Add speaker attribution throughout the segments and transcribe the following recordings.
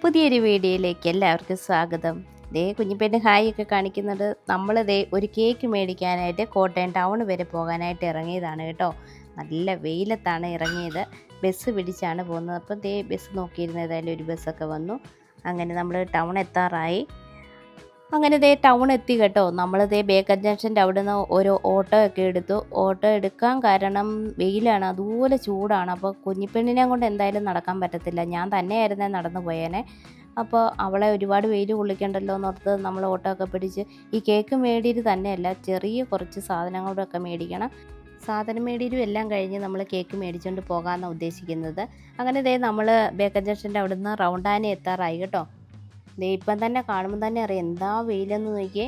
Speaker 1: പുതിയൊരു വീഡിയോയിലേക്ക് എല്ലാവർക്കും സ്വാഗതം. ദേ കുഞ്ഞിപ്പെണ്ണ് ഹായ് ഒക്കെ കാണിക്കുന്നത്. നമ്മൾ ദേ ഒരു കേക്ക് മേടിക്കാനായിട്ട് കോട്ടയം ടൗൺ വരെ പോകാനായിട്ട് ഇറങ്ങിയതാണ് കേട്ടോ. നല്ല വെയിലത്താണ് ഇറങ്ങിയത്. ബസ് പിടിച്ചാണ് പോകുന്നത്. അപ്പോൾ ദേ ബസ് നോക്കിയിരുന്ന ഏതായാലും ഒരു ബസ്സൊക്കെ വന്നു. അങ്ങനെ നമ്മൾ ടൗൺ എത്താറായി. അങ്ങനെ ദേ ടൗൺ എത്തി കേട്ടോ. നമ്മൾ ദേ ബേക്കർ ജംഗ്ഷൻ്റെ അവിടെ നിന്ന് ഒരു ഓട്ടോ ഒക്കെ എടുത്തു. ഓട്ടോ എടുക്കാൻ കാരണം വെയിലാണ്, അതുപോലെ ചൂടാണ്. അപ്പോൾ കുഞ്ഞിപ്പെണ്ണിനെ കൊണ്ട് എന്തായാലും നടക്കാൻ പറ്റത്തില്ല. ഞാൻ തന്നെയായിരുന്നേ നടന്നു പോയേനെ. അപ്പോൾ അവളെ ഒരുപാട് വെയിൽ കൊള്ളിക്കണ്ടല്ലോ എന്നോർത്ത് നമ്മൾ ഓട്ടോ ഒക്കെ പിടിച്ച് ഈ കേക്ക് മേടിയിൽ തന്നെയല്ല, ചെറിയ കുറച്ച് സാധനങ്ങളൊക്കെ മേടിക്കണം. സാധനം മേടിയിലും എല്ലാം കഴിഞ്ഞ് നമ്മൾ കേക്ക് മേടിച്ചുകൊണ്ട് പോകാമെന്നാണ് ഉദ്ദേശിക്കുന്നത്. അങ്ങനെ ദേ നമ്മൾ ബേക്കർ ജംഗ്ഷൻ്റെ അവിടെ നിന്ന് റൗണ്ടാനെ എത്താറായി കേട്ടോ. ദേ ഇപ്പം തന്നെ കാണുമ്പോൾ തന്നെ അറിയാം എന്താ വെയിലെന്ന് നോക്കിയേ.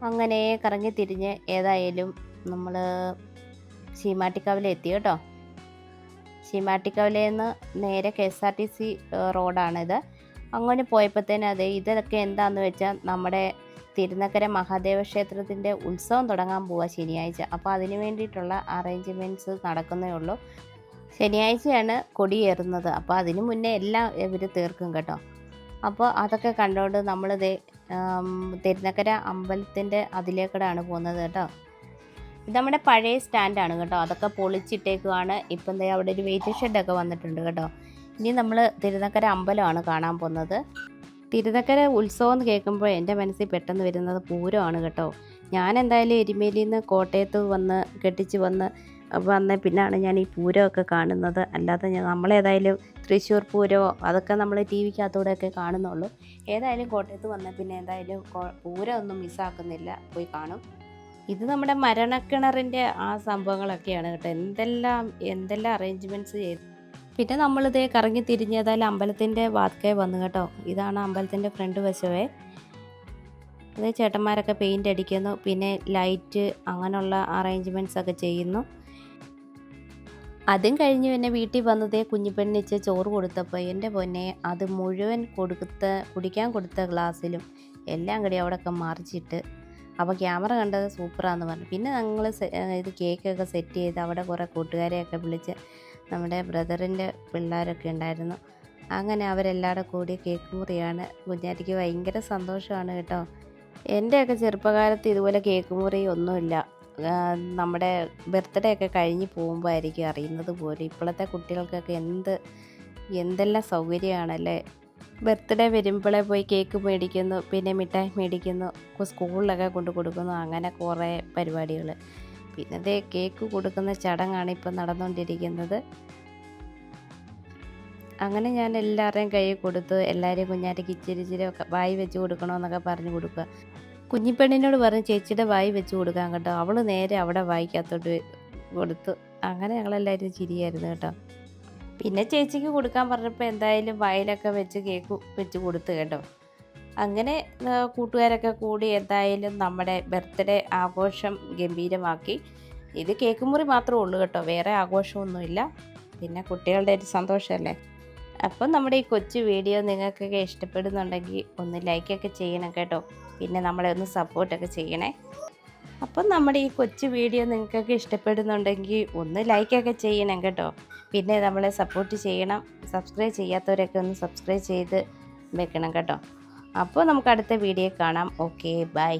Speaker 1: അങ്ങനെ കറങ്ങി തിരിഞ്ഞ് ഏതായാലും നമ്മൾ ശീമാട്ടിക്കവല എത്തി കേട്ടോ. ശീമാട്ടിക്കവലയിൽ നിന്ന് നേരെ KSRTC റോഡാണിത്. അങ്ങനെ പോയപ്പോഴത്തേനും അതെ ഇതൊക്കെ എന്താണെന്ന് വെച്ചാൽ നമ്മുടെ തിരുനക്കര മഹാദേവ ക്ഷേത്രത്തിൻ്റെ ഉത്സവം തുടങ്ങാൻ പോവുക ശനിയാഴ്ച. അപ്പോൾ അതിന് വേണ്ടിയിട്ടുള്ള അറേഞ്ച്മെൻറ്റ്സ് നടക്കുന്നേ ഉള്ളൂ. ശനിയാഴ്ചയാണ് കൊടിയേറുന്നത്. അപ്പോൾ അതിന് മുന്നേ എല്ലാം ഇവർ തീർക്കും കേട്ടോ. അപ്പോൾ അതൊക്കെ കണ്ടുകൊണ്ട് നമ്മളിത് തിരുനക്കര അമ്പലത്തിൻ്റെ അതിലേക്കൂടെയാണ് പോകുന്നത് കേട്ടോ. ഇത് നമ്മുടെ പഴയ സ്റ്റാൻഡാണ് കേട്ടോ. അതൊക്കെ പൊളിച്ചിട്ടേക്കുവാണ്. ഇപ്പം എന്താ അവിടെ ഒരു വെയിറ്റിംഗ് ഷെഡൊക്കെ വന്നിട്ടുണ്ട് കേട്ടോ. ഇനി നമ്മൾ തിരുനക്കര അമ്പലമാണ് കാണാൻ പോകുന്നത്. തിരുനക്കര ഉത്സവം എന്ന് കേൾക്കുമ്പോൾ എൻ്റെ മനസ്സിൽ പെട്ടെന്ന് വരുന്നത് പൂരമാണ് കേട്ടോ. ഞാൻ എന്തായാലും എരുമേലിയിൽ നിന്ന് കോട്ടയത്ത് കെട്ടിച്ച് വന്ന പിന്നാണ് ഞാൻ ഈ പൂരമൊക്കെ കാണുന്നത്. അല്ലാതെ നമ്മളേതായാലും തൃശ്ശൂർ പൂരമോ അതൊക്കെ നമ്മൾ ടി വിക്കകത്തൂടെയൊക്കെ കാണുന്നുള്ളൂ. ഏതായാലും കോട്ടയത്ത് വന്ന പിന്നെ എന്തായാലും പൂരമൊന്നും മിസ്സാക്കുന്നില്ല, പോയി കാണും. ഇത് നമ്മുടെ മരണക്കിണറിൻ്റെ ആ സംഭവങ്ങളൊക്കെയാണ് കേട്ടോ. എന്തെല്ലാം അറേഞ്ച്മെൻറ്റ്സ് ചെയ്തു. പിന്നെ നമ്മളിതേ കറങ്ങി തിരിഞ്ഞേതായാലും അമ്പലത്തിൻ്റെ വാതിക്കൽ വന്നു കേട്ടോ. ഇതാണ് അമ്പലത്തിൻ്റെ ഫ്രണ്ട് വശമേ. അതേ ചേട്ടന്മാരൊക്കെ പെയിൻ്റ് അടിക്കുന്നു, പിന്നെ ലൈറ്റ് അങ്ങനെയുള്ള അറേഞ്ച്മെൻറ്റ്സ് ഒക്കെ ചെയ്യുന്നു. അതും കഴിഞ്ഞ് പിന്നെ വീട്ടിൽ വന്നതേ കുഞ്ഞിപ്പെണ്ണിച്ച് ചോറ് കൊടുത്തപ്പോൾ എൻ്റെ പൊന്നെ അത് മുഴുവൻ കുടിക്കാൻ കൊടുത്ത ഗ്ലാസ്സിലും എല്ലാം കൂടി അവിടെയൊക്കെ മറിച്ചിട്ട്. അപ്പോൾ ക്യാമറ കണ്ടത് സൂപ്പറാന്ന് പറഞ്ഞു. പിന്നെ ഞങ്ങൾ ഇത് കേക്കൊക്കെ സെറ്റ് ചെയ്ത് അവിടെ കുറേ കൂട്ടുകാരെയൊക്കെ വിളിച്ച്, നമ്മുടെ ബ്രദറിൻ്റെ പിള്ളേരൊക്കെ ഉണ്ടായിരുന്നു. അങ്ങനെ അവരെല്ലാവരും കൂടി കേക്ക് മുറിയാണ്. കുഞ്ഞാറ്റിക്ക് ഭയങ്കര സന്തോഷമാണ് കേട്ടോ. എൻ്റെയൊക്കെ ചെറുപ്പകാലത്ത് ഇതുപോലെ കേക്ക് മുറി ഒന്നുമില്ല. നമ്മുടെ ബർത്ത്ഡേ ഒക്കെ കഴിഞ്ഞ് പോകുമ്പോൾ ആയിരിക്കും അറിയുന്നത് പോലും. ഇപ്പോഴത്തെ കുട്ടികൾക്കൊക്കെ എന്തെല്ലാം സൗകര്യമാണല്ലേ. ബർത്ത്ഡേ വരുമ്പോഴേ പോയി കേക്ക് മേടിക്കുന്നു, പിന്നെ മിഠായി മേടിക്കുന്നു, സ്കൂളിലൊക്കെ കൊണ്ട് കൊടുക്കുന്നു, അങ്ങനെ കുറേ പരിപാടികൾ. പിന്നെ ദേ കേക്ക് കൊടുക്കുന്ന ചടങ്ങാണ് ഇപ്പം നടന്നുകൊണ്ടിരിക്കുന്നത്. അങ്ങനെ ഞാൻ എല്ലാവരുടെയും കയ്യിൽ കൊടുത്ത് എല്ലാവരെയും കുഞ്ഞാറ്റയ്ക്ക് ഇച്ചിരി ഒക്കെ വായി വെച്ച് കൊടുക്കണമെന്നൊക്കെ പറഞ്ഞു കൊടുക്കുക. കുഞ്ഞിപ്പെണ്ണിനോട് പറഞ്ഞ് ചേച്ചിയുടെ വായി വെച്ച് കൊടുക്കാൻ കേട്ടോ. അവൾ നേരെ അവിടെ വായിക്കകത്തോട്ട് കൊടുത്തു. അങ്ങനെ ഞങ്ങളെല്ലാവരും ചിരിയായിരുന്നു കേട്ടോ. പിന്നെ ചേച്ചിക്ക് കൊടുക്കാൻ പറഞ്ഞപ്പോൾ എന്തായാലും വായിലൊക്കെ വെച്ച് കേക്ക് വെച്ച് കൊടുത്തു കേട്ടോ. അങ്ങനെ കൂട്ടുകാരൊക്കെ കൂടി എന്തായാലും നമ്മുടെ ബർത്ത്ഡേ ആഘോഷം ഗംഭീരമാക്കി. ഇത് കേക്ക് മുറി മാത്രമേ ഉള്ളൂ കേട്ടോ, വേറെ ആഘോഷമൊന്നുമില്ല. പിന്നെ കുട്ടികളുടെ ഒരു സന്തോഷമല്ലേ. അപ്പം നമ്മുടെ ഈ കൊച്ചു വീഡിയോ നിങ്ങൾക്കൊക്കെ ഇഷ്ടപ്പെടുന്നുണ്ടെങ്കിൽ ഒന്ന് ലൈക്കൊക്കെ ചെയ്യണം കേട്ടോ. പിന്നെ നമ്മളെ ഒന്ന് സപ്പോർട്ടൊക്കെ ചെയ്യണേ. അപ്പം നമ്മുടെ ഈ കൊച്ചു വീഡിയോ നിങ്ങൾക്കൊക്കെ ഇഷ്ടപ്പെടുന്നുണ്ടെങ്കിൽ ഒന്ന് ലൈക്കൊക്കെ ചെയ്യണം കേട്ടോ. പിന്നെ നമ്മളെ സപ്പോർട്ട് ചെയ്യണം. സബ്സ്ക്രൈബ് ചെയ്യാത്തവരൊക്കെ ഒന്ന് സബ്സ്ക്രൈബ് ചെയ്ത് വെക്കണം കേട്ടോ. അപ്പോൾ നമുക്ക് അടുത്ത വീഡിയോ കാണാം. Okay, by.